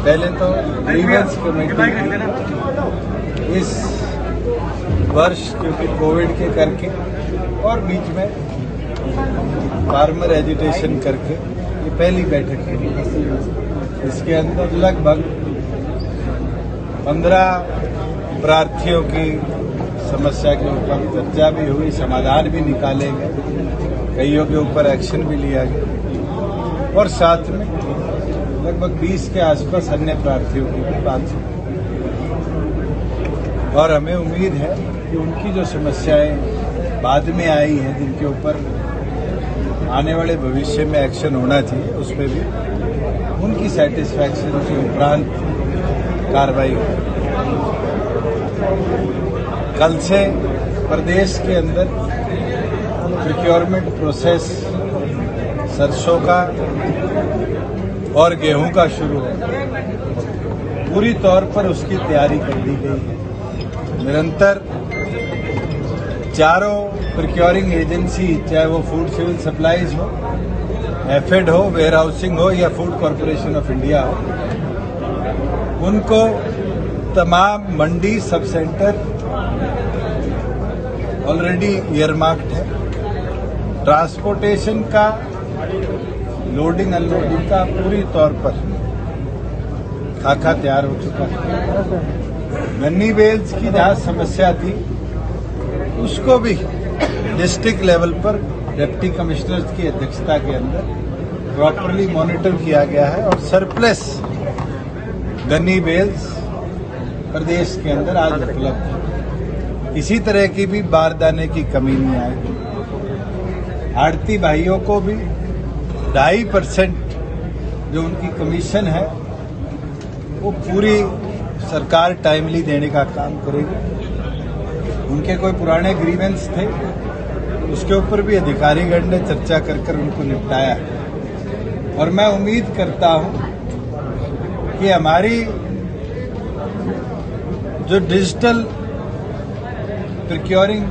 पहले तो grievance committee इस वर्ष क्योंकि कोविड के करके और बीच में फार्मर एजुटेशन करके ये पहली बैठक है। इसके अंदर लगभग 15 प्रार्थियों की समस्या के ऊपर चर्चा भी हुई, समाधान भी निकाले गए, कईयों के ऊपर एक्शन भी लिया गया और साथ में लगभग 20 के आसपास अन्य प्रार्थियों की भी बात हुई। और हमें उम्मीद है कि उनकी जो समस्याएं बाद में आई हैं, जिनके ऊपर आने वाले भविष्य में एक्शन होना चाहिए, उस पर भी उनकी सेटिस्फैक्शन के उपरांत कार्रवाई हो। कल से प्रदेश के अंदर प्रोक्योरमेंट प्रोसेस सरसों का और गेहूं का शुरू है। पूरी तौर पर उसकी तैयारी कर ली गई है। निरंतर चारों प्रोक्योरिंग एजेंसी, चाहे वो फूड सिविल सप्लाईज हो, एफेड हो, वेयर हाउसिंग हो या फूड कॉरपोरेशन ऑफ इंडिया हो, उनको तमाम मंडी सब सेंटर ऑलरेडी ईयरमार्क्ड है। ट्रांसपोर्टेशन का लोडिंग अनलोडिंग का पूरी तौर पर खाका तैयार हो चुका है। गन्नी बेल्स की जहां समस्या थी उसको भी डिस्ट्रिक्ट लेवल पर डिप्टी कमिश्नर्स की अध्यक्षता के अंदर प्रॉपरली मॉनिटर किया गया है और सरप्लस गन्नी बेल्स प्रदेश के अंदर आज उपलब्ध है। इसी तरह की भी बारदाने की कमी नहीं आएगी। आड़ती भाइयों को भी 2.5% जो उनकी कमीशन है वो पूरी सरकार टाइमली देने का काम करेगी। उनके कोई पुराने ग्रीवेंस थे, उसके ऊपर भी अधिकारीगण ने चर्चा कर उनको निपटाया है। और मैं उम्मीद करता हूं कि हमारी जो डिजिटल प्रोक्योरिंग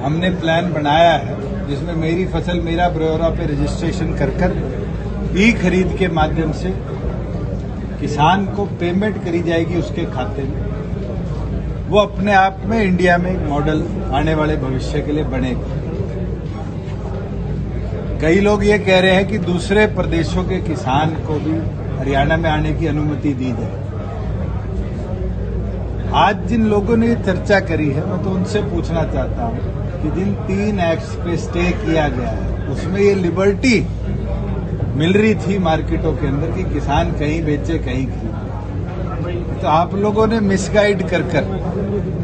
हमने प्लान बनाया है, जिसमें मेरी फसल मेरा ब्यौरा पे रजिस्ट्रेशन कर ई खरीद के माध्यम से किसान को पेमेंट करी जाएगी उसके खाते में, वो अपने आप में इंडिया में एक मॉडल आने वाले भविष्य के लिए बनेगा। कई लोग ये कह रहे हैं कि दूसरे प्रदेशों के किसान को भी हरियाणा में आने की अनुमति दी जाए। आज जिन लोगों ने चर्चा करी है, मैं तो उनसे पूछना चाहता हूं कि जिन 3 एक्ट्स पे स्टे किया गया है उसमें ये लिबर्टी मिल रही थी मार्केटों के अंदर कि किसान कहीं बेचे कहीं खरीदे, तो आप लोगों ने मिसगाइड कर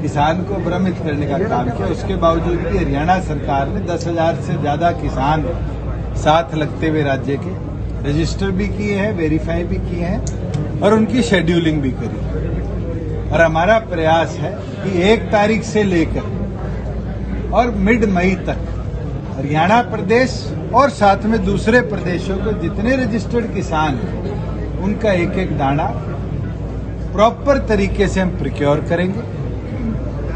किसान को भ्रमित करने का काम किया। उसके बावजूद भी हरियाणा सरकार ने 10,000 से ज्यादा किसान साथ लगते हुए राज्य के रजिस्टर भी किए हैं, वेरीफाई भी किए हैं और उनकी शेड्यूलिंग भी करी। और हमारा प्रयास है कि 1 तारीख से लेकर और मिड मई तक हरियाणा प्रदेश और साथ में दूसरे प्रदेशों के जितने रजिस्टर्ड किसान हैं उनका एक एक दाना प्रॉपर तरीके से हम प्रोक्योर करेंगे।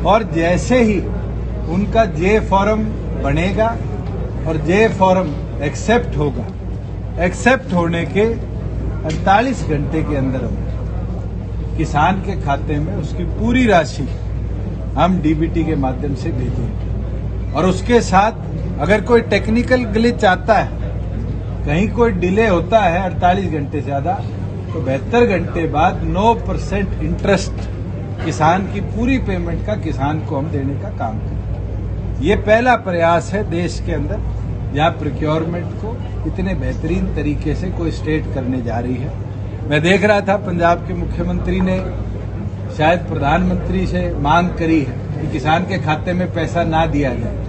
और जैसे ही उनका जे फॉर्म बनेगा और जे फॉर्म एक्सेप्ट होगा, एक्सेप्ट होने के 48 घंटे के अंदर किसान के खाते में उसकी पूरी राशि हम डीबीटी के माध्यम से भेजेंगे। और उसके साथ अगर कोई टेक्निकल ग्लिच आता है, कहीं कोई डिले होता है 48 घंटे से ज्यादा, तो 72 घंटे बाद 9% इंटरेस्ट किसान की पूरी पेमेंट का किसान को हम देने का काम करेंगे। ये पहला प्रयास है देश के अंदर जहां प्रोक्योरमेंट को इतने बेहतरीन तरीके से कोई स्टेट करने जा रही है। मैं देख रहा था पंजाब के मुख्यमंत्री ने शायद प्रधानमंत्री से मांग करी है कि किसान के खाते में पैसा ना दिया जाए।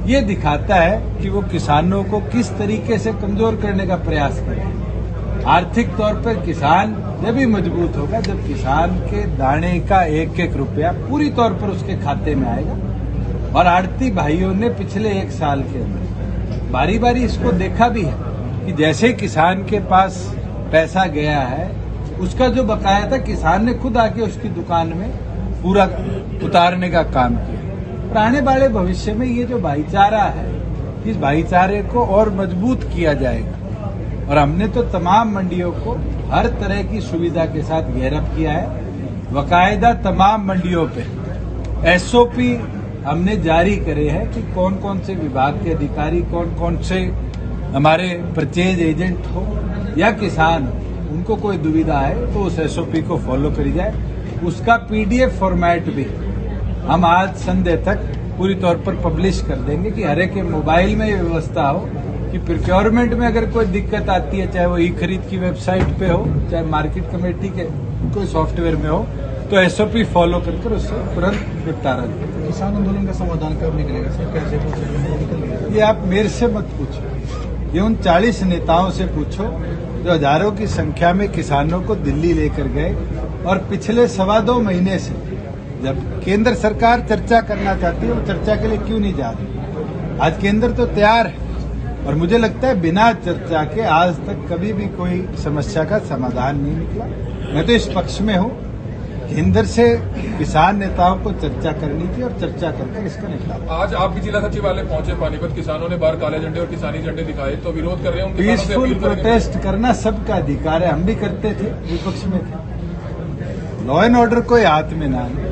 ये दिखाता है कि वो किसानों को किस तरीके से कमजोर करने का प्रयास कर रहे हैं। आर्थिक तौर पर किसान जब भी मजबूत होगा जब किसान के दाने का एक एक रुपया पूरी तौर पर उसके खाते में आएगा। और आड़ती भाइयों ने पिछले 1 साल के अंदर बारी बारी इसको देखा भी है कि जैसे किसान के पास पैसा गया है, उसका जो बकाया था किसान ने खुद आके उसकी दुकान में पूरा उतारने का काम किया। और आने वाले भविष्य में ये जो भाईचारा है, इस भाईचारे को और मजबूत किया जाएगा। और हमने तो तमाम मंडियों को हर तरह की सुविधा के साथ घेरअप किया है। बाकायदा तमाम मंडियों पे एसओपी हमने जारी करे हैं कि कौन कौन से विभाग के अधिकारी, कौन कौन से हमारे परचेज एजेंट हो या किसान, उनको कोई दुविधा है तो उस एसओपी को फॉलो करी जाए। उसका पीडीएफ फॉर्मेट भी हम आज संडे तक पूरी तौर पर पब्लिश कर देंगे कि हर एक के मोबाइल में ये व्यवस्था हो कि प्रोक्योरमेंट में अगर कोई दिक्कत आती है, चाहे वो ई खरीद की वेबसाइट पे हो, चाहे मार्केट कमेटी के कोई सॉफ्टवेयर में हो, तो एसओपी फॉलो करके उससे तुरंत निपटारा दें। किसान आंदोलन का समाधान कब निकलेगा सर? कैसे पूछेंगे? ये आप मेरे से मत पूछो, ये उन 40 नेताओं से पूछो जो हजारों की संख्या में किसानों को दिल्ली लेकर गए और पिछले 2.25 महीने से जब केंद्र सरकार चर्चा करना चाहती है, वो चर्चा के लिए क्यों नहीं जा रही? आज केंद्र तो तैयार है और मुझे लगता है बिना चर्चा के आज तक कभी भी कोई समस्या का समाधान नहीं निकला। मैं तो इस पक्ष में हूं, केंद्र से किसान नेताओं को चर्चा करनी थी और चर्चा करके इसका निपटारा। आज आप भी जिला सचिवालय पहुंचे पानीपत, किसानों ने बाहर काले झंडे और किसानी झंडे दिखाए, तो विरोध कर रहे हैं। पीसफुल प्रोटेस्ट करना सबका अधिकार है, हम भी करते थे, विपक्ष में थे। लॉ एंड ऑर्डर कोई हाथ में ना ले,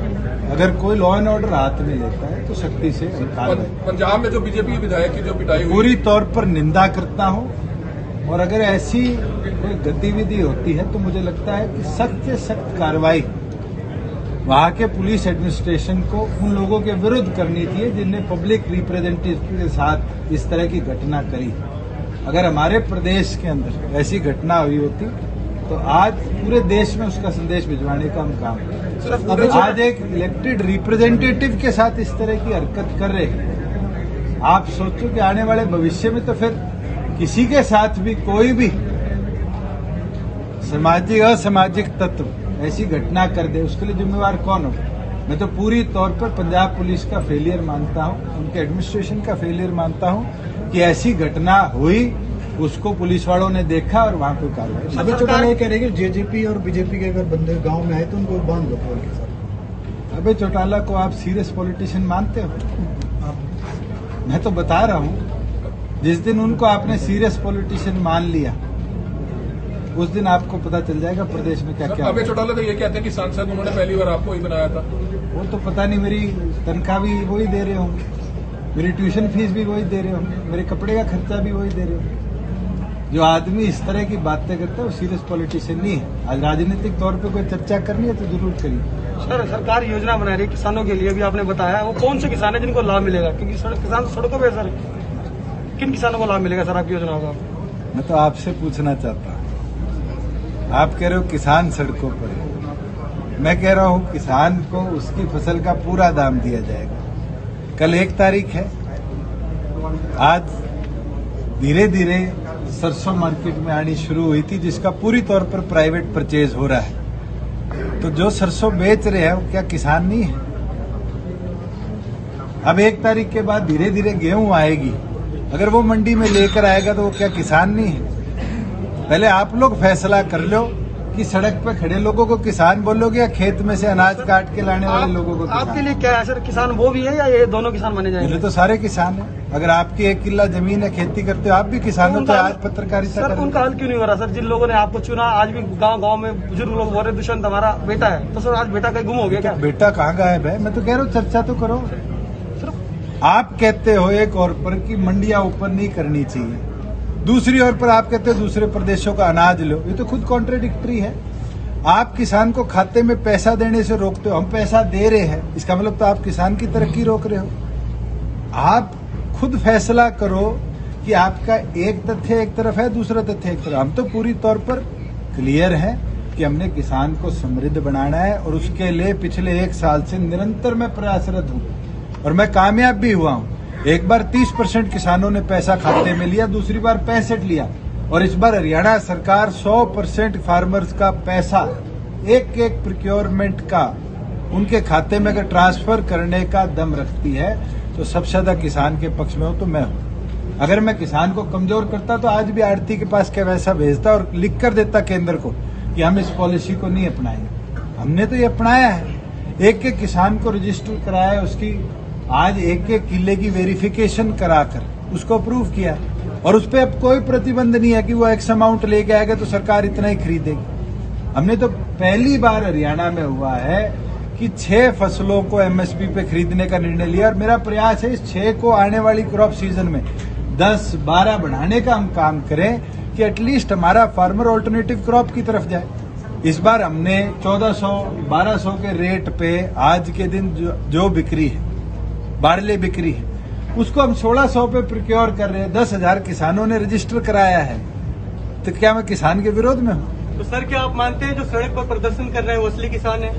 अगर कोई लॉ एंड ऑर्डर हाथ में लेता है तो सख्ती से कार्रवाई। पंजाब में जो बीजेपी विधायक की जो पिटाई हुई, पूरी तौर पर निंदा करता हूं और अगर ऐसी कोई गतिविधि होती है तो मुझे लगता है कि सख्त से सख्त कार्रवाई वहां के पुलिस एडमिनिस्ट्रेशन को उन लोगों के विरुद्ध करनी चाहिए जिनने पब्लिक रिप्रेजेंटेटिव के साथ इस तरह की घटना करी। अगर हमारे प्रदेश के अंदर ऐसी घटना हुई होती तो आज पूरे देश में उसका संदेश भिजवाने का हम काम करें। आज एक इलेक्टेड रिप्रेजेंटेटिव के साथ इस तरह की हरकत कर रहे हैं, आप सोचो कि आने वाले भविष्य में तो फिर किसी के साथ भी कोई भी सामाजिक असामाजिक तत्व ऐसी घटना कर दे, उसके लिए जिम्मेवार कौन हो? मैं तो पूरी तौर पर पंजाब पुलिस का फेलियर मानता हूं, उनके एडमिनिस्ट्रेशन का फेलियर मानता हूं कि ऐसी घटना हुई, उसको पुलिस वालों ने देखा और वहां कोई कार्रवाई। अभी चौटाला ये कह रहे हैं कि जेजेपी और बीजेपी के अगर बंदे गांव में आए तो उनको बांध लो पोल के साथ। अबे चौटाला को आप सीरियस पॉलिटिशियन मानते हो? मैं तो बता रहा हूं, जिस दिन उनको आपने सीरियस पॉलिटिशियन मान लिया उस दिन आपको पता चल जाएगा प्रदेश में क्या क्या। अबे चौटाला तो ये कहते हैं कि सांसद उन्होंने पहली बार आपको ही बनाया था। वो तो पता नहीं, मेरी तनख्वाह भी वही दे रहे होंगे, मेरी ट्यूशन फीस भी वही दे रहे होंगे, मेरे कपड़े का खर्चा भी वही दे रहे होंगे। जो आदमी इस तरह की बातें करता है वो सीरियस पॉलिटिशियन नहीं है। आज राजनीतिक तौर पे कोई चर्चा करनी है तो जरूर करिए। सर, सरकार योजना बना रही है किसानों के लिए, अभी आपने बताया, वो कौन से किसान है जिनको लाभ मिलेगा? क्योंकि किसान सड़कों पे, सर किन किसानों को लाभ मिलेगा सर आपकी योजना होगा? मैं तो आपसे पूछना चाहता हूँ, आप कह रहे हो किसान सड़कों पर है, मैं कह रहा हूँ किसान को उसकी फसल का पूरा दाम दिया जाएगा। कल 1 तारीख है, आज धीरे धीरे सरसों मार्केट में आनी शुरू हुई थी जिसका पूरी तौर पर प्राइवेट परचेज हो रहा है। तो जो सरसों बेच रहे हैं वो क्या किसान नहीं है? अब 1 तारीख के बाद धीरे धीरे गेहूं आएगी, अगर वो मंडी में लेकर आएगा तो वो क्या किसान नहीं है? पहले आप लोग फैसला कर लो कि सड़क पे खड़े लोगों को किसान बोलोगे या खेत में से अनाज काट के लाने वाले लोगों को किसान? आपके लिए क्या है सर, किसान वो भी है या ये दोनों किसान बने जाएंगे? तो सारे किसान हैं। अगर आपकी 1 किला जमीन है, खेती करते हो, आप भी किसान हो, तो आज पत्रकारिता सर उनका हल क्यों नहीं हो रहा? सर जिन लोगों ने आपको चुना, आज भी गांव में बुजुर्ग लोग बोल रहे दुष्यंत हमारा बेटा है, तो सर आज बेटा कहीं गुम हो गया क्या? बेटा कहाँ गायब है? मैं तो कह रहा हूँ चर्चा तो करो। आप कहते हो एक और पर कि मंडियां ऊपर नहीं करनी चाहिए, दूसरी ओर पर आप कहते हो दूसरे प्रदेशों का अनाज लो, ये तो खुद कॉन्ट्रेडिक्टरी है। आप किसान को खाते में पैसा देने से रोकते हो, हम पैसा दे रहे हैं, इसका मतलब तो आप किसान की तरक्की रोक रहे हो। आप खुद फैसला करो कि आपका एक तथ्य एक तरफ है, दूसरा तथ्य एक तरफ। हम तो पूरी तौर पर क्लियर है कि हमने किसान को समृद्ध बनाना है और उसके लिए पिछले 1 साल से निरंतर मैं प्रयासरत हूँ और मैं कामयाब भी हुआ हूँ। एक बार 30% किसानों ने पैसा खाते में लिया, दूसरी बार 65 लिया और इस बार हरियाणा सरकार 100% फार्मर्स का पैसा एक प्रोक्योरमेंट का उनके खाते में अगर ट्रांसफर करने का दम रखती है तो सबसे ज्यादा किसान के पक्ष में हो तो मैं हूं। अगर मैं किसान को कमजोर करता तो आज भी आड़ती के पास क्या वैसा भेजता और लिख कर देता केंद्र को कि हम इस पॉलिसी को नहीं अपनाएंगे। हमने तो ये अपनाया है, एक किसान को रजिस्टर कराया, उसकी आज एक किले की वेरिफिकेशन कराकर उसको अप्रूव किया। और उस पर अब कोई प्रतिबंध नहीं है कि वो एक्स अमाउंट लेके आएगा तो सरकार इतना ही खरीदेगी। हमने तो पहली बार हरियाणा में हुआ है कि 6 फसलों को एमएसपी पे खरीदने का निर्णय लिया, और मेरा प्रयास है इस 6 को आने वाली क्रॉप सीजन में 10-12 बढ़ाने का हम काम करें कि एटलीस्ट हमारा फार्मर ऑल्टरनेटिव क्रॉप की तरफ जाए। इस बार हमने 1400-1200 के रेट पे आज के दिन जो बिक्री है, बारले बिक्री है, उसको हम 1600 पे प्रिक्योर कर रहे हैं। 10,000 किसानों ने रजिस्टर कराया है, तो क्या मैं किसान के विरोध में हूँ? तो सर क्या आप मानते हैं जो सड़क पर प्रदर्शन कर रहे हैं वो असली किसान है?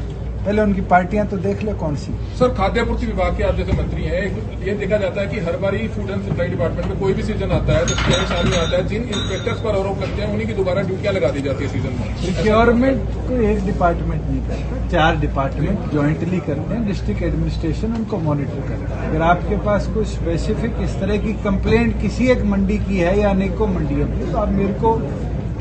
पहले उनकी पार्टियां तो देख ले कौन सी। सर, खाद्य आपूर्ति विभाग के आप जैसे मंत्री हैं, ये देखा जाता है कि हर बार ही फूड एंड सप्लाई डिपार्टमेंट में कोई भी सीजन आता है तो सामने आता है, जिन इंस्पेक्टर्स पर आरोप लगते हैं उन्हीं की दोबारा ड्यूटियां लगा दी जाती है सीजन में। प्रिक्योरमेंट को एक डिपार्टमेंट नहीं करता, 4 डिपार्टमेंट ज्वाइंटली करते हैं। डिस्ट्रिक्ट एडमिनिस्ट्रेशन उनको मॉनिटर करता है। अगर आपके पास कोई स्पेसिफिक इस तरह की कंप्लेंट किसी एक मंडी की है या अनेकों मंडियों की, तो आप मेरे को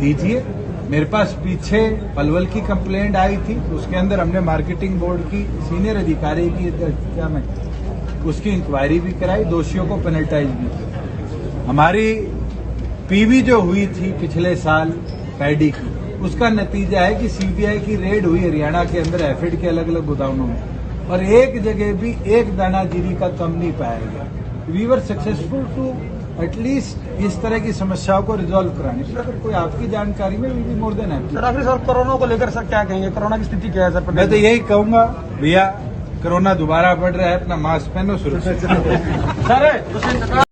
दीजिए। मेरे पास पीछे पलवल की कंप्लेंट आई थी, उसके अंदर हमने मार्केटिंग बोर्ड की सीनियर अधिकारी की उसकी इंक्वायरी भी कराई, दोषियों को पेनल्टाइज भी किया। हमारी पीवी जो हुई थी पिछले साल पैडी की, उसका नतीजा है कि सीबीआई की रेड हुई हरियाणा के अंदर एफिड के अलग अलग गोदामों में, और एक जगह भी एक दाना जीरी का कम नहीं पाया गया। We were successful to at least इस तरह की समस्याओं को रिजॉल्व कराने के लिए। अगर कोई आपकी जानकारी में will be more than happy. Sir आखिर सर कोरोना को लेकर सर क्या कहेंगे? कोरोना की स्थिति क्या है सर? मैं तो यही कहूंगा, भैया कोरोना दोबारा बढ़ रहा है, अपना मास्क पहनो, सुरक्षित सर